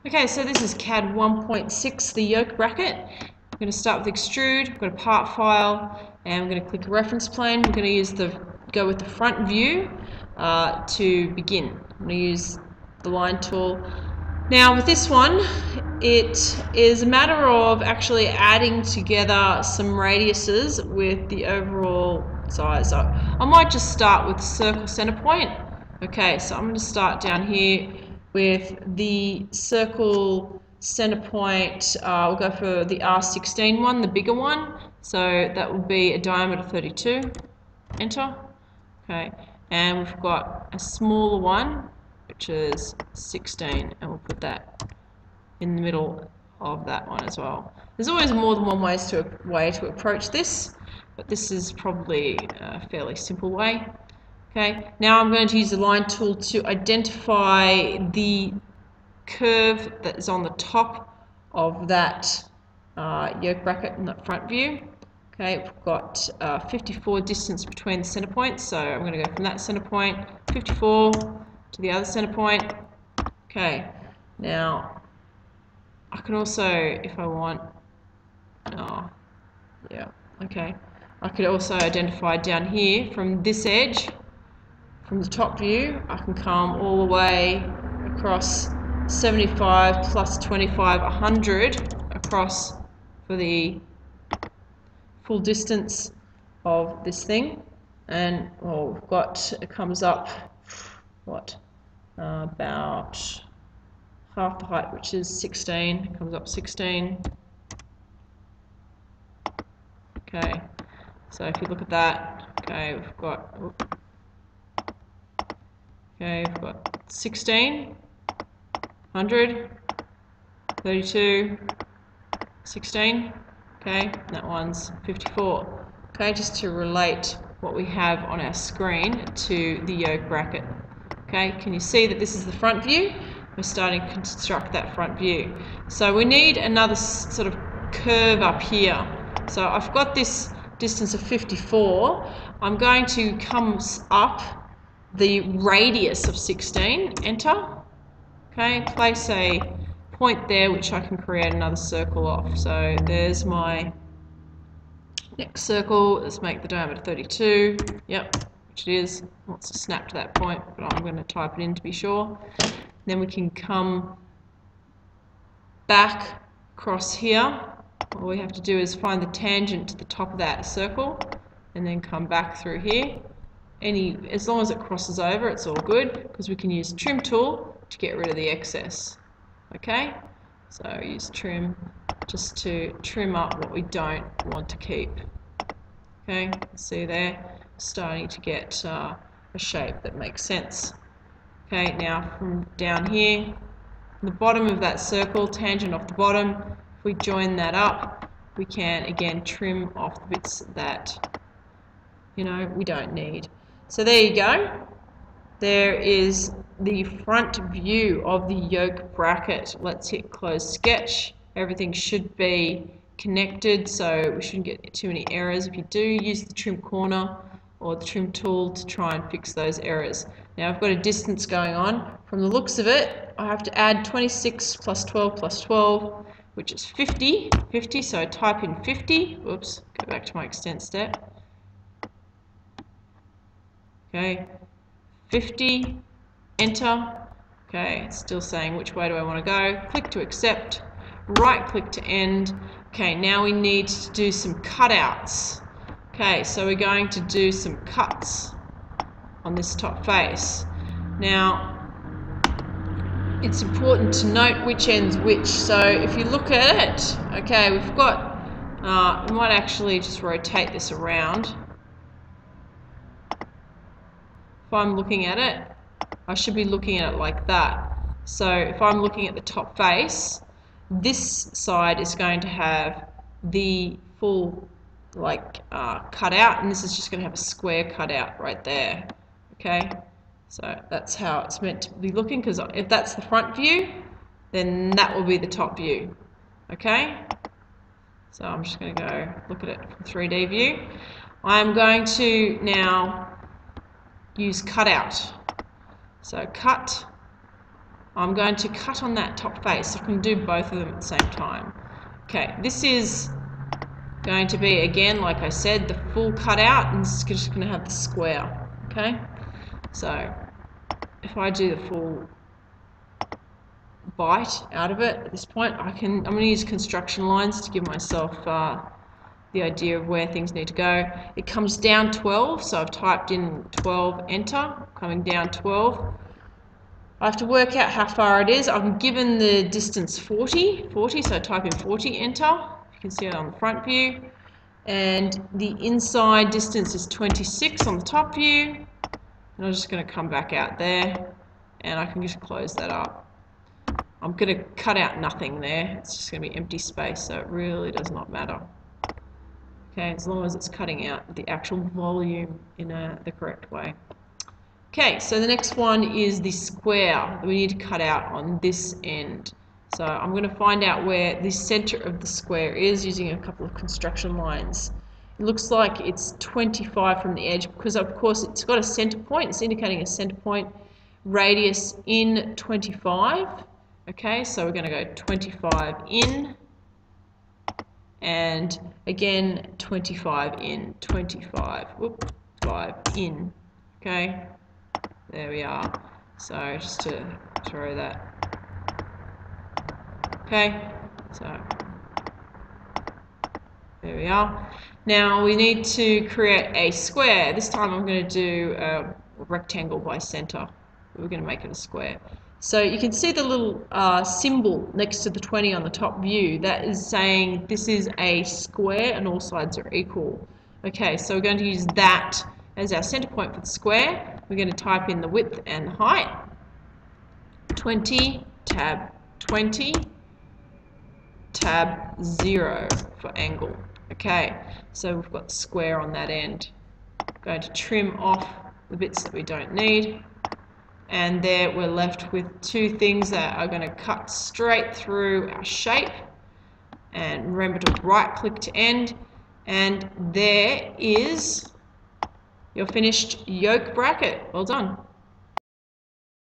Okay, so this is CAD 1.6, the yoke bracket. I'm going to start with extrude. I've got a part file, and I'm going to click a reference plane. We're going to go with the front view to begin. I'm going to use the line tool. Now with this one, it is a matter of actually adding together some radiuses with the overall size. So I might just start with the circle center point. Okay, so I'm going to start down here with the circle center point. We'll go for the R16 one, the bigger one. So that will be a diameter 32. Enter. Okay, and we've got a smaller one, which is 16, and we'll put that in the middle of that one as well. There's always more than one way to approach this, but this is probably a fairly simple way. Okay, now I'm going to use the line tool to identify the curve that is on the top of that yoke bracket in that front view. Okay, we've got 54 distance between the center points, so I'm going to go from that center point, 54, to the other center point. Okay, now I can also, if I want, I could also identify down here from this edge, from the top view, I can come all the way across 75 plus 25, 100 across for the full distance of this thing. And we've got, it comes up, what, about half the height, which is 16, it comes up 16. Okay, so if you look at that, okay, we've got 16, 100, 32, 16, okay, and that one's 54. Okay, just to relate what we have on our screen to the yoke bracket. Okay, can you see that this is the front view? We're starting to construct that front view. So we need another sort of curve up here. So I've got this distance of 54. I'm going to come up the radius of 16, enter. Okay, place a point there which I can create another circle off. So there's my next circle. Let's make the diameter 32. Yep, which it is. It wants to snap to that point, but I'm going to type it in to be sure. Then we can come back across here. All we have to do is find the tangent to the top of that circle and then come back through here. As long as it crosses over, it's all good, because we can use trim tool to get rid of the excess. Okay, so use trim just to trim up what we don't want to keep. Okay, see there, starting to get a shape that makes sense. Okay, now from down here, the bottom of that circle, tangent off the bottom, if we join that up, we can again trim off the bits that we don't need. So there you go. There is the front view of the yoke bracket. Let's hit close sketch. Everything should be connected, so we shouldn't get too many errors. If you do, use the trim corner or the trim tool to try and fix those errors. Now I've got a distance going on. From the looks of it, I have to add 26 plus 12 plus 12, which is 50. So I type in 50. Oops, go back to my extent step. Okay, 50, enter. Okay, it's still saying which way do I want to go. Click to accept, right click to end. Okay, now we need to do some cutouts. Okay, so we're going to do some cuts on this top face. Now, it's important to note which end's which. So if you look at it, okay, we've got, we might actually just rotate this around. If I'm looking at it, I should be looking at it like that. So if I'm looking at the top face, this side is going to have the full cut out, and this is just going to have a square cut out right there. Okay, so that's how it's meant to be looking, because if that's the front view, then that will be the top view. Okay, so I'm just going to go look at it from 3D view. I'm going to now use cutout. So cut, I'm going to cut on that top face. So I can do both of them at the same time. Okay, this is going to be, again, like I said, the full cutout, and this is just going to have the square. Okay, so if I do the full bite out of it at this point, I'm going to use construction lines to give myself the idea of where things need to go. It comes down 12, so I've typed in 12, enter, coming down 12. I have to work out how far it is. I'm given the distance 40, so I type in 40, enter. You can see it on the front view. And the inside distance is 26 on the top view. And I'm just going to come back out there, and I can just close that up. I'm going to cut out nothing there. It's just going to be empty space, so it really does not matter. Okay, as long as it's cutting out the actual volume in the correct way. Okay, so the next one is the square that we need to cut out on this end. So I'm going to find out where the center of the square is using a couple of construction lines. It looks like it's 25 from the edge because, of course, it's got a center point. It's indicating a center point. Radius in 25. Okay, so we're going to go 25 in, and again 25 in, 25, whoop, 5 in. Okay, there we are. So just to throw that. Okay, so there we are. Now we need to create a square. This time I'm going to do a rectangle by center. We're going to make it a square. So you can see the little symbol next to the 20 on the top view. That is saying this is a square and all sides are equal. Okay, so we're going to use that as our center point for the square. We're going to type in the width and the height. 20, tab 20, tab 0 for angle. Okay, so we've got the square on that end. Going to trim off the bits that we don't need. And there we're left with two things that are going to cut straight through our shape. And remember to right click to end. And there is your finished yoke bracket. Well done.